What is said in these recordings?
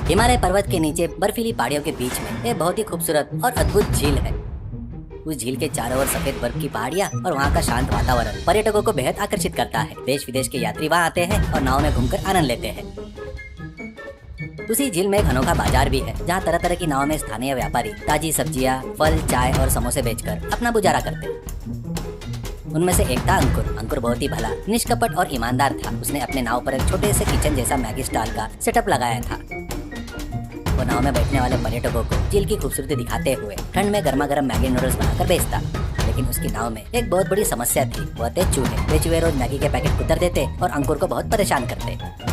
हिमालय पर्वत के नीचे बर्फीली पहाड़ियों के बीच में एक बहुत ही खूबसूरत और अद्भुत झील है। उस झील के चारों ओर सफेद बर्फ की पहाड़ियाँ और वहाँ का शांत वातावरण पर्यटकों को बेहद आकर्षित करता है। देश विदेश के यात्री वहाँ आते हैं और नाव में घूमकर आनंद लेते हैं। उसी झील में एक अनोखा बाजार भी है, जहाँ तरह तरह की नाव में स्थानीय व्यापारी ताजी सब्जियाँ, फल, चाय और समोसे बेचकर अपना गुजारा करते हैं। उनमें से एक था अंकुर। अंकुर बहुत ही भला, निष्कपट और ईमानदार था। उसने अपने नाव पर एक छोटे से किचन जैसा मैगी स्टॉल का सेटअप लगाया था। वो नाव में बैठने वाले पर्यटकों को झील की खूबसूरती दिखाते हुए ठंड में गर्मा गर्म मैगी नूडल्स बनाकर बेचता। लेकिन उसकी नाव में एक बहुत बड़ी समस्या थी, वह थे चूहे। वे चूहे रोज मैगी के पैकेट कुतर देते और अंकुर को बहुत परेशान करते।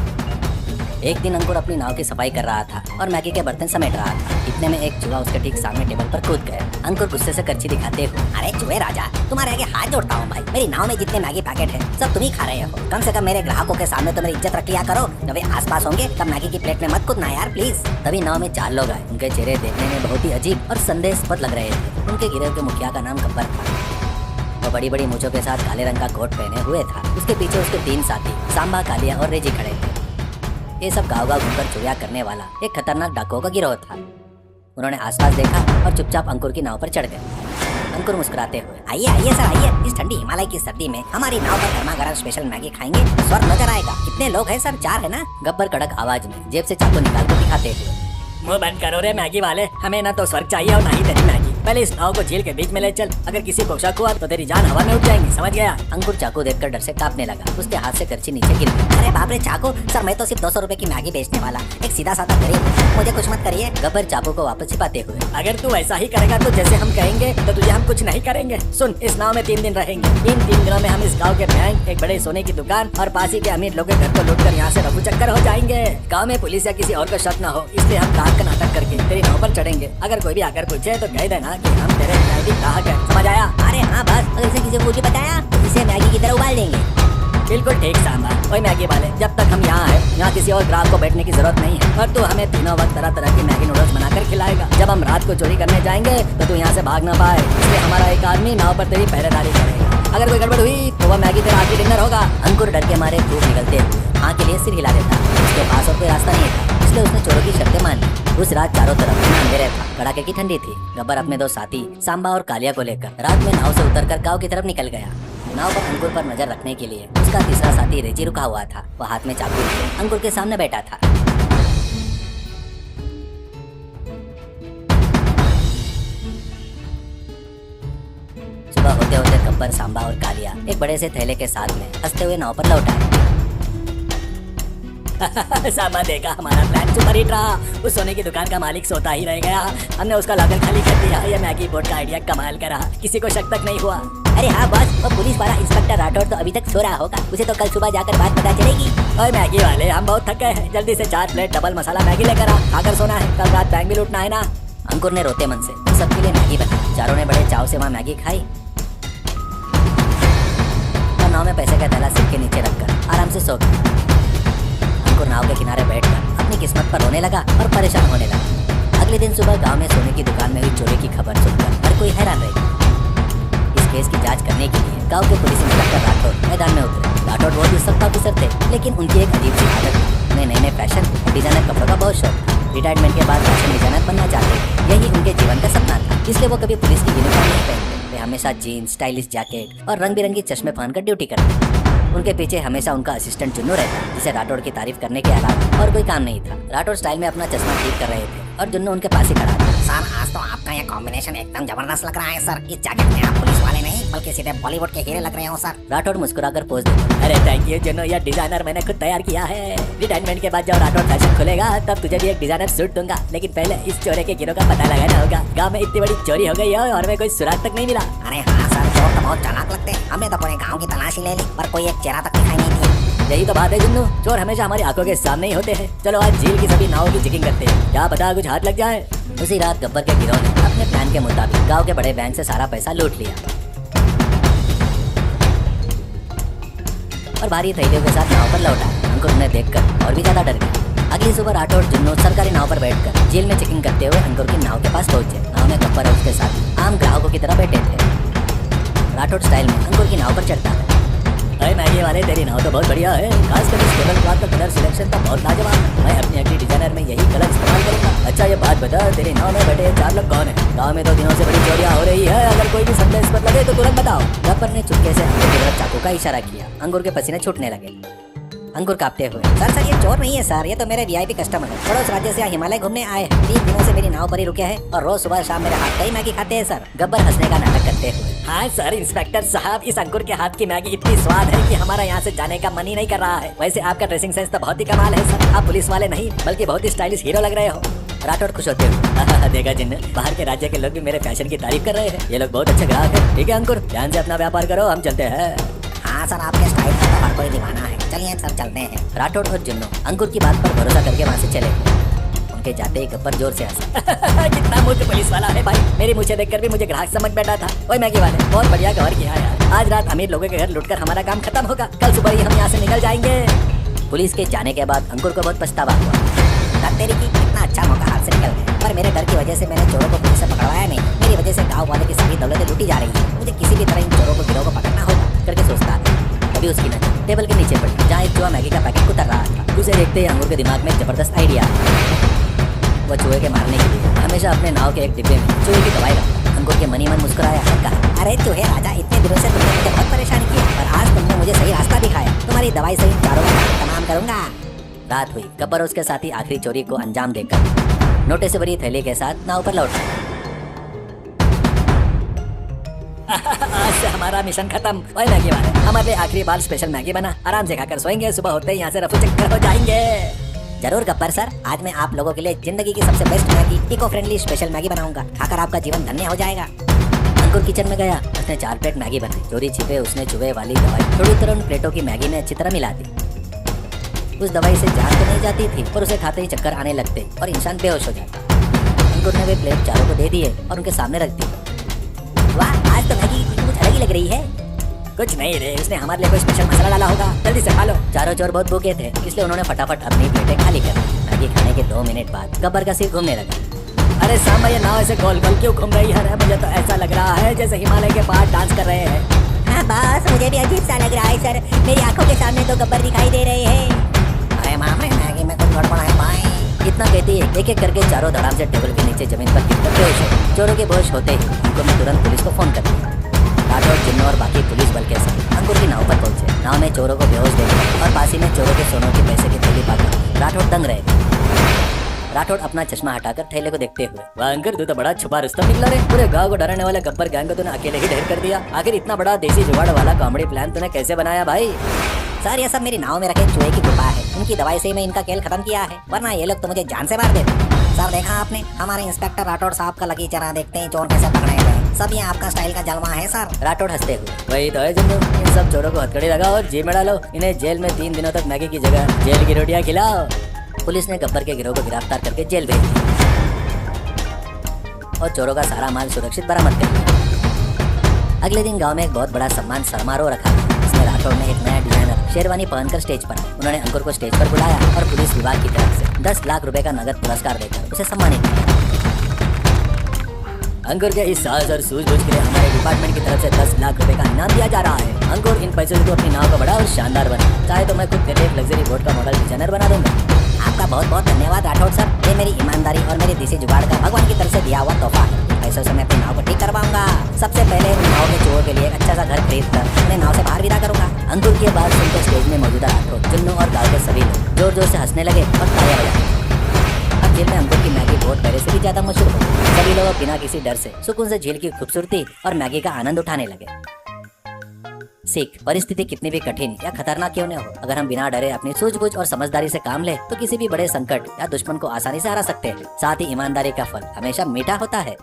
एक दिन अंकुर अपनी नाव की सफाई कर रहा था और मैगी के बर्तन समेट रहा था। इतने में एक चूहा उसके ठीक सामने टेबल पर कूद गया। अंकुर गुस्से से करछी दिखाते हुए, अरे चूहे राजा, तुम्हारे आगे हाथ जोड़ता हूँ भाई। मेरी नाव में जितने मैगी पैकेट है सब तुम ही खा रहे हो। कम से कम मेरे ग्राहकों के सामने तो मेरी इज्जत रख लिया करो। जब वे आसपास होंगे तब मैगी की प्लेट में मत कूदना यार प्लीज। तभी नाव में 4 लोग आए। उनके चेहरे देखने में बहुत ही अजीब और संदेहास्पद लग रहे थे। उनके गिरोह के मुखिया का नाम गब्बर था। वो बड़ी बड़ी मूंछों के साथ काले रंग का कोट पहने हुए था। उसके पीछे उसके 3 साथी सांबा, कालिया और रेजी खड़े थे। ये सब गाँव-गाँव घूमकर चोरियां करने वाला एक खतरनाक डाकुओं का गिरोह था। उन्होंने आसपास देखा और चुपचाप अंकुर की नाव पर चढ़ गए। अंकुर मुस्कुराते हुए, आइए आइए सर आइए, इस ठंडी हिमालय की सर्दी में हमारी नाव पर गर्मा गर्म स्पेशल मैगी खाएंगे, स्वर्ग नजर आएगा। कितने लोग हैं सर? 4 है ना? गब्बर कड़क आवाज में जेब से चाकू निकाल कर दिखाते हुए, मुंह बंद करो रे मैगी वाले, हमें ना तो स्वर्ग चाहिए और ना ही तेरी मैगी। पहले इस नाव को झील के बीच में ले चल, अगर किसी को शक हुआ तो तेरी जान हवा में उठ जाएंगी, समझ गया? अंकुर चाकू देखकर डर से कांपने लगा। उसके हाथ से करछी नीचे गिर गई। अरे बाप रे चाकू, सर मैं तो सिर्फ 200 रुपए की मैगी बेचने वाला एक सीधा साधा गरीब हूँ, मुझे कुछ मत करिए। गब्बर चाकू को वापस छिपाते हुए, अगर तू ऐसा ही करेगा तो जैसे हम कहेंगे तो तुझे हम कुछ नहीं करेंगे। सुन, इस नाव में 3 दिन रहेंगे। इन 3 दिनों में हम इस गाँव के बैंक, एक बड़े सोने की दुकान और पास ही के अमीर लोगों के घर को लूट कर यहाँ से रफू चक्कर हो जाएंगे। गाँव में पुलिस या किसी और को शक न हो, इसलिए हम रात का नाटक करके तेरी नाव पर चढ़ेंगे। अगर कोई भी आकर पूछे तो कह देना कि हम तेरे मैगी ग्राहक हैं, समझ आया? अरे हाँ बस, अगर इसे किसी को बताया तो इसे मैगी की तरह उबाल देंगे। बिल्कुल ठीक सांबा। ओए मैगी वाले, जब तक हम यहाँ हैं, यहाँ किसी और ग्राहक को बैठने की जरूरत नहीं है और तू हमें तीनों वक्त तरह तरह की मैगी नूडल्स बनाकर खिलाएगा। जब हम रात को चोरी करने जाएंगे तो तू यहाँ से भाग ना पाए, इसलिए हमारा एक आदमी नाव पर तेरी पहरेदारी करेगा। अगर कोई गड़बड़ हुई तो वह मैगी तेरा आखिरी डिनर होगा। अंकुर डर के मारे धूप निकलते हुए हाँ के लिए सिर हिला देता। उसके पास और कोई रास्ता नहीं था, इसलिए उसने चोरों की शर्तें मान ली। उस रात चारों तरफ अंधेरा था, कड़ाके की ठंडी थी। गब्बर अपने 2 साथी सांबा और कालिया को लेकर रात में नाव से उतरकर गांव की तरफ निकल गया। नाव पर अंकुर पर नजर रखने के लिए उसका तीसरा साथी रेजी रुका हुआ था। वह हाथ में चाकू लिए अंकुर के सामने बैठा था। सुबह होते होते गब्बर, सांबा और कालिया एक बड़े से थैले के साथ में हंसते हुए नाव पर लौट आए। सांबा देखा, हमारा प्लान सुपर हिट रहा। उस सोने की दुकान का मालिक सोता ही रह गया, हमने उसका लॉकर खाली कर दिया। ये मैगी बोर्ड का आइडिया कमाल का रहा, किसी को शक तक नहीं हुआ। अरे हाँ बॉस, वो पुलिस वाला इंस्पेक्टर राठौड़ तो अभी तक सो रहा होगा, उसे तो कल सुबह जाकर बात पता चलेगी। और मैगी वाले, हम बहुत थक गए हैं, जल्दी से 4 प्लेट डबल मसाला मैगी लेकर आ, खाकर सोना है, कल रात बैंक भी लूटना है ना। अंकुर ने रोते मन से सबके लिए मैगी बनाई। चारों ने बड़े चाव से वहाँ मैगी खाई और नाव में पैसे का थैला सिर के नीचे रखकर आराम से सो गया। अंकुर नाव के किनारे बैठकर अपनी किस्मत पर रोने लगा और परेशान होने लगा। अगले दिन सुबह गांव में सोने की दुकान में हुई चोरी की खबर सुनकर हर कोई हैरान रह गया। इस केस की जांच करने के लिए गांव के पुलिस इंस्पेक्टर राठौड़ मैदान में उतरे। राठौड़ बहुत ही सख्त ऑफिसर थे, लेकिन उनकी एक अजीब सी आदत थी। उन्हें नए नए फैशन और डिजाइनर कपड़ों का बहुत शौक था। रिटायरमेंट के बाद फैशन डिजाइनर बनना चाहते थे, यही उनके जीवन का सपना था। इसलिए वो कभी पुलिस की यूनिफॉर्म नहीं पहनते। वे हमेशा जीन्स, स्टाइलिश जैकेट और रंग बिरंगी चश्मे पहनकर ड्यूटी करते। उनके पीछे हमेशा उनका असिस्टेंट जुन्नू रहता, जिसे राठौड़ की तारीफ करने के अलावा और कोई काम नहीं था। राठौड़ स्टाइल में अपना चश्मा ठीक कर रहे थे और जुन्नू उनके पास ही खड़ा था। सर, आज तो आपका ये कॉम्बिनेशन एकदम जबरदस्त लग रहा है सर। इस जैकेट में आप पुलिस वाले नहीं बल्कि सीधे बॉलीवुड के हीरो लग रहे हो सर। राठौड़ मुस्कुराकर पोज देते। अरे थैंक यू जुन्नू, यह डिजाइनर मैंने खुद तैयार किया है। रिटायरमेंट के बाद जब राठौड़ फैशन खुलेगा तब तुझे भी एक डिजाइनर सूट दूंगा, लेकिन पहले इस चोरी के गिरोह का पता लगाना होगा। गाँव में इतनी बड़ी चोरी हो गई है और हमें कोई सुराग तक नहीं मिला। अरे हाँ सर, चोर तो बहुत चालाक लगते हैं। हमने तो पूरे गाँव की तलाशी ले ली पर कोई एक चेहरा तक दिखाई नहीं दिया। यही तो बात है जुन्नू, चोर हमेशा हमारी आंखों के सामने ही होते हैं। चलो आज झील की सभी नावों की चेकिंग करते हैं, क्या पता कुछ हाथ लग जाए। उसी रात गब्बर के गिरोह ने अपने प्लान के मुताबिक गांव के बड़े बैंक से सारा पैसा लूट लिया और भारी थैलियों के साथ नाव पर लौटा। अंकुर उन्हें देखकर और भी ज्यादा डर गया। अगली सुबह राठौड़, जुन्नू सरकारी नाव पर बैठकर झील में चेकिंग करते हुए अंकुर की नाव के पास पहुंचे। नाव में गब्बर और उसके साथ आम ग्राहकों की तरह बैठे थे। राठौड़ स्टाइल में अंकुर की नाव पर चढ़ता है। अरे मैगी वाले, तेरी नाव तो बहुत बढ़िया है, खासकर इस टेबल क्लॉथ का कलर सिलेक्शन तो बहुत लाजवाब है। मैं अपनी अगली डिजाइनर में यही कलर अच्छा ये बात बता, तेरी नाव में बैठे 4 लोग कौन है? गाँव में 2 दिनों से बड़ी चोरियां हो रही है, अगर कोई भी संदेहास्पद लगे तो तुरंत बताओ। गब्बर ने चुपके से अंकुर की तरफ चाकू का इशारा किया। अंकुर के पसीने छूटने लगे। अंकुर कांपते हुए, सर ये चोर नहीं है सर, ये तो मेरे वीआईपी कस्टमर है। पड़ोस राज्य से यहाँ हिमालय घूमने आए हैं। 3 दिनों से मेरी नाव पर ही रुके हैं और रोज सुबह शाम मेरे हाथ का ही मैगी खाते हैं सर। गब्बर हंसने का नाटक करते हुए, हाँ सर इंस्पेक्टर साहब, इस अंकुर के हाथ की मैगी इतनी स्वाद है कि हमारा यहाँ से जाने का मन ही नहीं कर रहा है। वैसे आपका ड्रेसिंग सेंस तो बहुत ही कमाल है सर, आप पुलिस वाले नहीं बल्कि बहुत ही स्टाइलिश हीरो लग रहे हो। राठौड़ खुश होते हुए, देखा जिन्न, बाहर के राज्य के लोग भी मेरे फैशन की तारीफ कर रहे हैं। ये लोग बहुत अच्छे ग्राहक है। ठीक है अंकुर, ध्यान से अपना व्यापार करो, हम चलते हैं। हाँ सर, आपके स्टाइल का तो हर कोई दीवाना है। चलिए सर चलते हैं। राठौड़ और जुन्नू अंकुर की बात पर भरोसा करके वहाँ से चले गए। उनके जाते ही गब्बर जोर से हंसा। कितना मूर्ख पुलिस वाला है भाई, मेरी मुझे देखकर भी मुझे ग्राहक समझ बैठा था। ओए मैगी वाले, बहुत बढ़िया कवर किया यार। आज रात अमीर लोगों के घर लुटकर हमारा काम खत्म होगा, कल सुबह ही हम यहाँ से निकल जाएंगे। पुलिस के जाने के बाद अंकुर को बहुत पछतावा हुआ। तेरी की कितना अच्छा मौका हाथ से निकल गया, पर मेरे डर की वजह से मैंने चोरों को पुलिस से पकड़वाया नहीं। मेरी वजह से गाँव वाले की सारी दौलतें लूटी जा रही है। मुझे किसी भी तरह इन चोरों को गिरोह को पकड़ना होगा करके सोचता है। तभी उसकी नजर टेबल के नीचे पड़ी, जहाँ एक चूहा मैगी का पैकेट उतर रहा था। उसे देखते ही अंकुर के दिमाग में एक जबरदस्त आइडिया आया। वो चूहे के मारने के लिए हमेशा अपने नाव के एक डिब्बे में चूहे की दवाई रखता। अंकुर के मन ही मन मुस्कुराया और कहा, अरे चूहे राजा, इतने दिनों से तुमने मुझे बहुत परेशान किया, पर आज तुमने मुझे सही रास्ता दिखाया। तुम्हारी दवाई से इन चारों का काम तमाम करूंगा। रात हुई। गब्बर उसके साथी आखिरी चोरी को अंजाम देकर नोटे से भरी थैली के साथ नाव पर लौटा। आज से हमारा मिशन खत्म। ओए मैगी वाले, हमारे आखिरी बार स्पेशल मैगी बना, आराम से खाकर सोएंगे, सुबह होते ही यहाँ से रफू चक्कर हो जाएंगे। जरूर गब्बर सर, आज मैं आप लोगों के लिए जिंदगी की सबसे best Maggi, eco friendly special Maggi बनाऊंगा। खाकर आपका जीवन धन्य हो जाएगा। अंकुर किचन में गया, उसने 4 प्लेट मैगी बनाई। चोरी छिपे उसने चूहे वाली दवाई थोड़ी तरह उन प्लेटों की मैगी में अच्छी तरह मिला दी। उस दवाई से जान तो नहीं जाती थी, पर उसे खाते ही चक्कर आने लगते और इंसान बेहोश हो जाता। अंकुर ने वे प्लेट चारों को दे दिए और उनके सामने रख दी। वाह, आज तो मैगी कुछ अलग ही लग रही है। कुछ नहीं रे, उसने हमारे लिए कोई स्पेशल मसाला डाला होगा, जल्दी से खा लो। चारों चोर बहुत भूखे थे, इसलिए उन्होंने फटाफट अपनी प्लेटें खाली कर दी। मैगी खाने के 2 मिनट बाद गब्बर का सिर घूमने लगा। अरे सांबा, ये नाव ऐसे गोल गोल क्यों घूम रही है? मुझे तो ऐसा लग रहा है जैसे हिमालय के पहाड़ डांस कर रहे हैं। हाँ बस, मुझे भी अजीब सा लग रहा है सर। मेरी आंखों के सामने तो गब्बर दिखाई दे रहे हैं। अरे मामले मैगी में कुछ गड़बड़ है भाई। इतना कहती है, एक एक करके चारों धड़ाम से टेबल के नीचे जमीन पर गिरकर बेहोश हो। चोरों के बेहोश होते ही अंकुर ने तुरंत पुलिस को फोन कर दिया। राठौड़, जुन्नू और बाकी पुलिस बल के साथ अंकुर की नाव पर पहुंचे। नाव में चोरों को बेहोश देखकर और पास ही में चोरों के सोनों के पैसे की थैली पाकर राठौड़ दंग रहे। राठौड़ अपना चश्मा हटाकर थैले को देखते हुए, वाह अंकुर, तू तो बड़ा छुपा रुस्तम निकला रे। पूरे गांव को डराने वाले गब्बर गैंग को तूने अकेले ही ढेर कर दिया। आखिर इतना बड़ा देसी जुगाड़ वाला कॉमेडी प्लान तूने कैसे बनाया भाई? सर ये सब मेरी नाव में रखे चूहे की कृपा है। उनकी दवाई से ही मैं इनका खेल खत्म किया है, वरना ये लोग तो मुझे जान से मार देते। सर देखा आपने, हमारे इंस्पेक्टर राठौड़ साहब का लकी चेहरा देखते ही चोर कैसे पकड़े गए। सब ये आपका स्टाइल का जलवा है सर। राठौड़ हंसते हुए, वही तो है जुन्नू, इन सब चोरों को हथकड़ी लगाओ और जेल में डालो। इन्हें जेल में 3 दिनों तक मैगी की जगह जेल की रोटियां खिलाओ। पुलिस ने गब्बर के गिरोह को गिरफ्तार करके जेल भेज दिया और चोरों का सारा माल सुरक्षित बरामद कर लिया। अगले दिन गांव में एक बहुत बड़ा सम्मान समारोह रखा। इसमें राठौड़ ने एक नया डिजाइनर शेरवानी पहनकर स्टेज पर आए। उन्होंने अंकुर को स्टेज पर बुलाया और पुलिस विभाग की तरफ से 10 लाख रुपए का नगद पुरस्कार देकर उसे सम्मानित किया। अंकुर के इस साहस और सूझबूझ के लिए हमारे डिपार्टमेंट की तरफ से 10 लाख रुपए का इनाम दिया जा रहा है। अंकुर, इन पैसों से तो अपनी नाव को बड़ा और शानदार बना। चाहे तो मैं खुद तेरे एक लग्जरी बोट का मॉडल डिजाइनर बना दूंगा। आपका बहुत बहुत धन्यवाद राठौड़ सर। ये मेरी ईमानदारी और मेरे देसी जुगाड़ का भगवान की तरफ से दिया हुआ तोहफा है। पैसों से मैं अपनी नाव को ठीक करवाऊंगा। सबसे पहले उन नाव के चोरों के लिए एक अच्छा सा घर खरीद कर उन्हें नाव से बाहर विदा करूंगा। अंकुर की बात सुनकर स्टेज में मौजूदा राठौड़, जुन्नू और गाँव के सभी लोग जोर जोर से हंसने लगे और तालियां बजाने। अब जेल में अंकुर की मैगी बहुत पहले से भी ज्यादा मशहूर हो गई। सभी लोग बिना किसी डर से सुकून से झील की खूबसूरती और मैगी का आनंद उठाने लगे। सीख, परिस्थिति कितनी भी कठिन या खतरनाक क्यों न हो, अगर हम बिना डरे अपनी सूझबूझ और समझदारी से काम ले तो किसी भी बड़े संकट या दुश्मन को आसानी से हरा सकते हैं। साथ ही ईमानदारी का फल हमेशा मीठा होता है।